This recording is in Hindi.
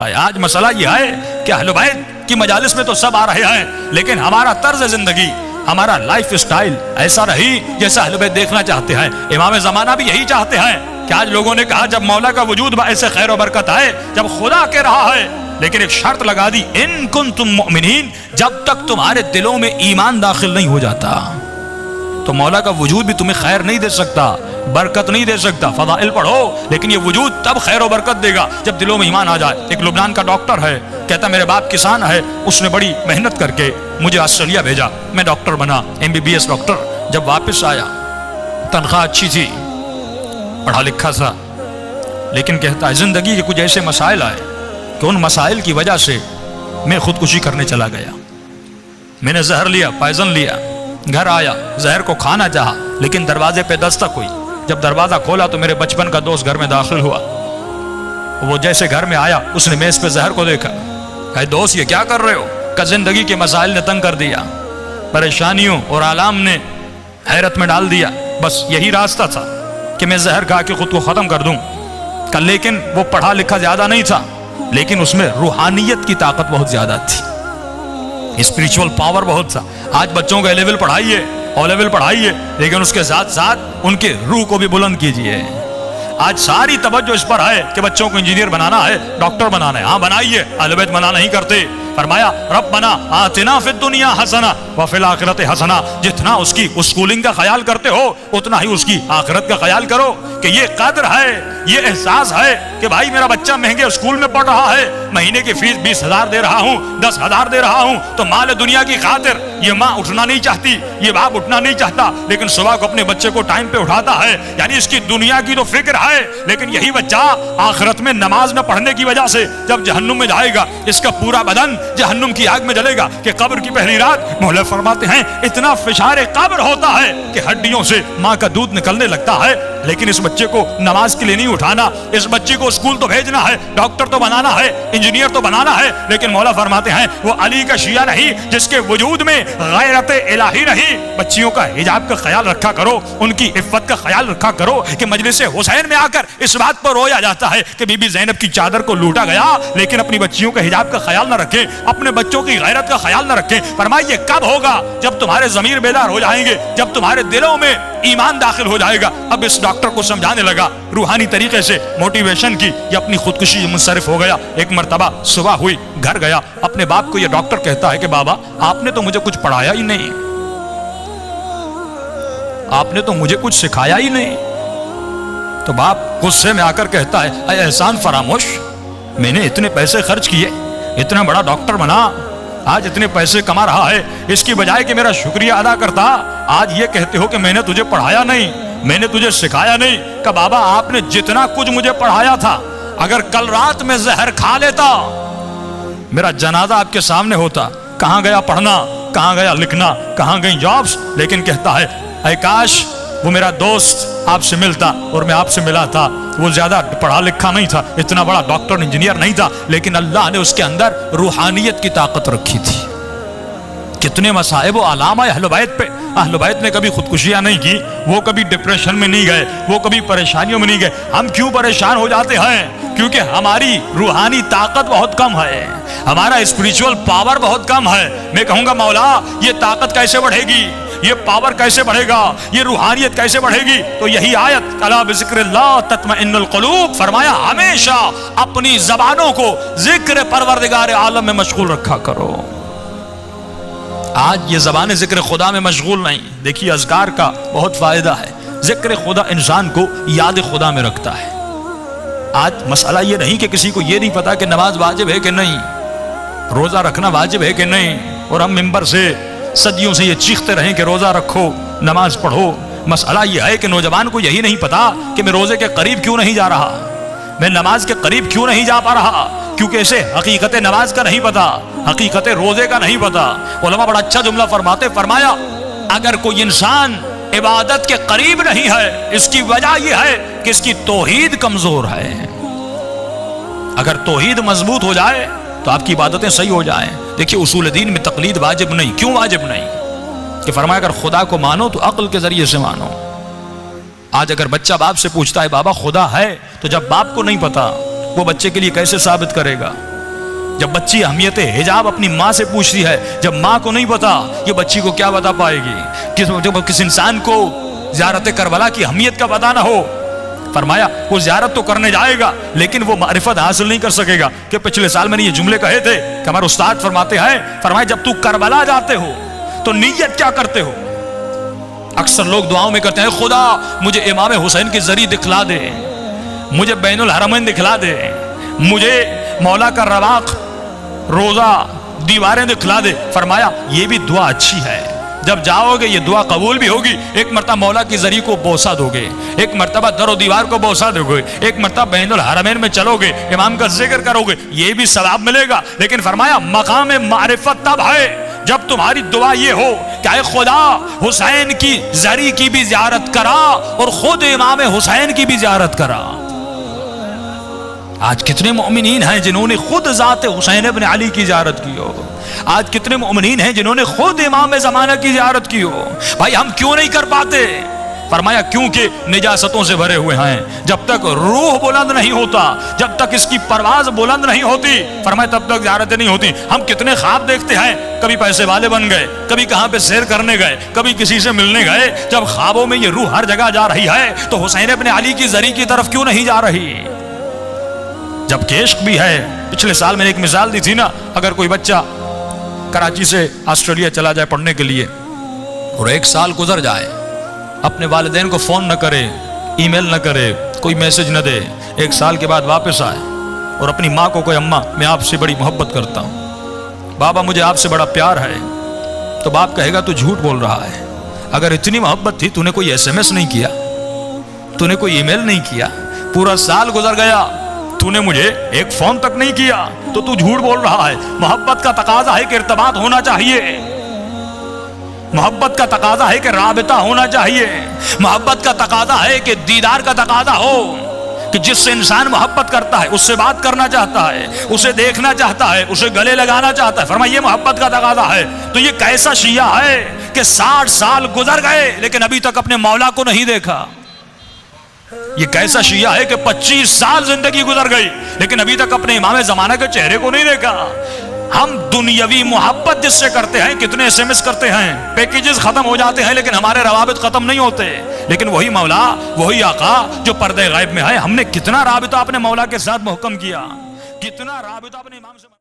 आज मसला यह है कि अहले बैत की मजालिस में तो सब आ रहे हैं, लेकिन हमारा तर्ज जिंदगी, हमारा लाइफ स्टाइल ऐसा रही जैसा अहले बैत देखना चाहते हैं। इमाम ज़माना भी यही चाहते हैं कि आज लोगों ने कहा जब मौला का वजूद ऐसे खैर और बरकत आए, जब खुदा के रहा है, लेकिन एक शर्त लगा दी, इन कुंतुम मुमिनीन, जब तक तुम्हारे दिलों में ईमान दाखिल नहीं हो जाता तो मौला का वजूद भी तुम्हें खैर नहीं दे सकता, बरकत नहीं दे सकता। फदाइल पढ़ो, लेकिन ये वजूद तब खैर और बरकत देगा जब दिलों में ईमान आ जाए। एक लुबनान का डॉक्टर है, कहता मेरे बाप किसान है, उसने बड़ी मेहनत करके मुझे ऑस्ट्रेलिया भेजा, मैं डॉक्टर बना, MBBS डॉक्टर। जब वापस आया तनख्वाह अच्छी थी, पढ़ा लिखा था, लेकिन कहता है जिंदगी के कुछ ऐसे मसाइल आए कि उन मसाइल की वजह से मैं खुदकुशी करने चला गया। मैंने जहर लिया, पॉइजन लिया, घर आया, जहर को खाना चाहा, लेकिन दरवाजे पे दस्तक हुई। जब दरवाजा खोला तो मेरे बचपन का दोस्त घर में दाखिल हुआ। वो जैसे घर में आया, उसने मेज पे जहर को देखा, कहा दोस्त ये क्या कर रहे हो? का जिंदगी के मसाइल ने तंग कर दिया, परेशानियों और आलाम ने हैरत में डाल दिया, बस यही रास्ता था कि मैं जहर खा के खुद को खत्म कर दूं। कल लेकिन वो पढ़ा लिखा ज्यादा नहीं था, लेकिन उसमें रूहानियत की ताकत बहुत ज्यादा थी, स्पिरिचुअल पावर बहुत था। आज बच्चों को A-लेवल पढ़ाइए, O-लेवल पढ़ाइए, लेकिन उसके साथ साथ उनके रूह को भी बुलंद कीजिए। आज सारी तवज्जो इस पर है कि बच्चों को इंजीनियर बनाना है, डॉक्टर बनाना है। हाँ बनाइए, अहले बैत मना नहीं करते। फरमाया रब्बना आतिना फिद दुनिया हसना व फिल आखिरत हसना। जितना उसकी स्कूलिंग का ख्याल करते हो, उतना ही उसकी आखिरत का ख्याल करो कि ये कद्र है, ये एहसास है कि भाई मेरा बच्चा महंगे स्कूल में पढ़ रहा है, महीने की फीस 20,000 दे रहा हूँ, 10,000 दे रहा हूँ, तो माल दुनिया की खातिर ये माँ उठना नहीं चाहती, ये बाप उठना नहीं चाहता, लेकिन सुबह को अपने बच्चे को टाइम पे उठाता है। यानी इसकी दुनिया की तो फिक्र है, लेकिन यही बच्चा आखिरत में नमाज न पढ़ने की वजह से जब जहन्नुम में जाएगा, इसका पूरा बदन जहन्नुम की आग में जलेगा। कि कब्र की पहली रात मौला फरमाते हैं इतना फिशारे कब्र होता है कि हड्डियों से माँ का दूध निकलने लगता है, लेकिन इस बच्चे को नमाज के लिए नहीं उठाना, इस बच्चे को स्कूल तो भेजना है, डॉक्टर तो बनाना है, इंजीनियर तो बनाना है, लेकिन मौला फरमाते हैं वो अली का शिया नहीं जिसके वजूद में गैरत इलाही नहीं। बच्चियों का हिजाब का ख्याल रखा करो, उनकी इफ्फत का ख्याल रखा करो। कि मजलिस हुसैन में आकर इस बात पर रोया जाता है कि बीबी ज़ैनब की चादर को लूटा गया, लेकिन अपनी बच्चियों का हिजाब का ख्याल न रखे, अपने बच्चों की गैरत का ख्याल न रखे। फरमाइए कब होगा? जब तुम्हारे ज़मीर बेदार हो जाएंगे, जब तुम्हारे दिलों में ईमान दाखिल हो जाएगा। अब इस डॉक्टर को समझाने लगा रूहानी तरीके से, मोटिवेशन की, ये अपनी खुदकुशी में मुंसरिफ हो गया। एक मर्तबा सुबह हुई, घर गया, अपने बाप को ये डॉक्टर कहता है कि बाबा आपने तो मुझे कुछ पढ़ाया ही नहीं, आपने तो मुझे कुछ सिखाया ही नहीं। तो बाप गुस्से में आकर कहता है अय एहसान फरामोश, मैंने इतने पैसे खर्च किए, इतना बड़ा डॉक्टर बना, आज इतने पैसे कमा रहा है, इसकी बजाय कि मेरा शुक्रिया अदा करता, आज ये कहते हो कि मैंने तुझे पढ़ाया नहीं, मैंने तुझे सिखाया नहीं। का बाबा आपने जितना कुछ मुझे पढ़ाया था, अगर कल रात में जहर खा लेता, मेरा जनाजा आपके सामने होता। कहां गया पढ़ना, कहां गया लिखना, कहां गई जॉब्स? लेकिन कहता है ऐ काश वो मेरा दोस्त आपसे मिलता और मैं आपसे मिला था। वो ज्यादा पढ़ा लिखा नहीं था, इतना बड़ा डॉक्टर इंजीनियर नहीं था, लेकिन अल्लाह ने उसके अंदर रूहानियत की ताकत रखी थी। कितने मसाइब व आलाम है अहले बैत पे। अहले बैत ने कभी खुदकुशियां नहीं की, वो कभी डिप्रेशन में नहीं गए, वो कभी परेशानियों में नहीं गए। हम क्यों परेशान हो जाते हैं? क्योंकि हमारी रूहानी ताकत बहुत कम है, हमारा स्पिरिचुअल पावर बहुत कम है। मैं कहूंगा मौला ये ताकत कैसे बढ़ेगी, ये पावर कैसे बढ़ेगा, ये रूहानियत कैसे बढ़ेगी? तो यही आयत अला बिज़िक्रिल्लाह तत्मइन्नुल क़ुलूब। फरमाया हमेशा अपनी ज़बानों को जिक्र परवरदिगार आलम में मशगूल रखा करो। आज ये ज़बान जिक्र खुदा में मशगूल नहीं। देखिए अज़कार का बहुत फायदा है, जिक्र खुदा इंसान को याद खुदा में रखता है। आज मसला ये नहीं कि किसी को ये नहीं पता कि नमाज वाजिब है कि नहीं, रोज़ा रखना वाजिब है कि नहीं, और हम मिंबर से सदियों से ये चीखते रहें कि रोज़ा रखो, नमाज पढ़ो। मसला ये है कि नौजवान को यही नहीं पता कि मैं रोज़े के करीब क्यों नहीं जा रहा, मैं नमाज के करीब क्यों नहीं जा पा रहा, क्योंकि इसे हकीकत नमाज का नहीं पता, हकीकत रोज़े का नहीं पता। उलमा बड़ा अच्छा जुमला फरमाते, फरमाया अगर कोई इंसान इबादत के करीब नहीं है, इसकी वजह यह है कि इसकी तौहीद कमज़ोर है। अगर तौहीद मजबूत हो जाए तो आपकी इबादतें सही हो जाएं। देखिए उसूल दीन में तकलीद वाजिब नहीं। क्यों वाजिब नहीं? कि फरमाया अगर खुदा को मानो तो अक्ल के जरिए से मानो। आज अगर बच्चा बाप से पूछता है बाबा खुदा है, तो जब बाप को नहीं पता वो बच्चे के लिए कैसे साबित करेगा? जब बच्ची अहमियत हिजाब अपनी माँ से पूछती है, जब माँ को नहीं पता, ये बच्ची को क्या बता पाएगी? जब किस इंसान को ज़ियारत करबला की अहमियत का पता ना हो, फरमाया वो ज़ियारत तो करने जाएगा लेकिन वो मारिफत हासिल नहीं कर सकेगा। कि पिछले साल मैंने ये जुमले कहे थे कि हमारे उस्ताद फरमाते हैं, फरमाया जब तू करबला जाते हो तो नीयत क्या करते हो? अक्सर लोग दुआओं में करते हैं, खुदा मुझे इमाम हुसैन की जरी दिखला दे, मुझे बैनुल हरमैन दिखला दे, मुझे मौला का रवाक रोजा दीवारें दिखला दे। फरमाया ये भी दुआ अच्छी है, जब जाओगे ये दुआ कबूल भी होगी। एक मरतबा मौला की जरी को बोसा दोगे, एक मरतबा दरो दीवार को बोसा दोगे, एक मरतबा बैनुल हरमैन में चलोगे, इमाम का जिक्र करोगे, ये भी सवाब मिलेगा। लेकिन फरमाया मकाम मारिफत तब है जब तुम्हारी दुआ ये हो कि खुदा हुसैन की जरी की भी ज़ियारत करा और खुद इमाम हुसैन की भी ज़ियारत करा। आज कितने मोमिनीन हैं जिन्होंने खुद ज़ात हुसैन इब्न अली की ज़ियारत की हो? आज कितने मोमिनीन हैं जिन्होंने खुद इमाम ज़माना की ज़ियारत की हो? भाई हम क्यों नहीं कर पाते? फरमाया क्योंकि निजासतों से भरे हुए हैं। जब तक रूह बुलंद नहीं होता, जब तक इसकी परवाज बुलंद नहीं होती, फरमाया तब तक ज़ियारतें नहीं होती। हम कितने ख्वाब देखते हैं, कभी पैसे वाले बन गए, कभी कहाँ पे सैर करने गए, कभी किसी से मिलने गए। जब ख्वाबों में ये रूह हर जगह जा रही है तो हुसैन इब्न अली की जरी की तरफ क्यों नहीं जा रही? जब केश्क भी है, पिछले साल मैंने एक मिसाल दी थी ना, अगर कोई बच्चा कराची से ऑस्ट्रेलिया चला जाए पढ़ने के लिए और 1 साल गुजर जाए, अपने वालिदैन को फ़ोन न करे, ईमेल न करे, कोई मैसेज न दे, 1 साल के बाद वापस आए और अपनी माँ को कहे अम्मा मैं आपसे बड़ी मोहब्बत करता हूँ, बाबा मुझे आपसे बड़ा प्यार है, तो बाप कहेगा तू झूठ बोल रहा है। अगर इतनी मोहब्बत थी तूने कोई SMS नहीं किया, तूने कोई ईमेल नहीं किया, पूरा साल गुजर गया, तूने मुझे एक फोन तक नहीं किया, तो तू झूठ बोल रहा है। मोहब्बत का तकाजा है कि इर्तिबात होना चाहिए, मोहब्बत का तकाजा है कि राबिता होना चाहिए, मोहब्बत का तकाजा है कि दीदार का तकाजा हो, कि जिससे इंसान मोहब्बत करता है उससे बात करना चाहता है, उसे देखना चाहता है, उसे गले लगाना चाहता है। फरमाइए मोहब्बत का तकाजा है। तो ये कैसा शिया है कि 60 साल गुजर गए लेकिन अभी तक अपने मौला को नहीं देखा? ये कैसा शिया है कि 25 साल जिंदगी गुजर गई लेकिन अभी तक अपने इमाम ज़माना के चेहरे को नहीं देखा? हम दुनियावी मोहब्बत जिससे करते हैं, कितने SMS करते हैं, पैकेजेस खत्म हो जाते हैं लेकिन हमारे रवाबित खत्म नहीं होते। लेकिन वही मौला, वही आका जो पर्दे गायब में है, हमने कितना राबिता अपने मौला के साथ मुहकम किया, कितना राबिता अपने इमाम से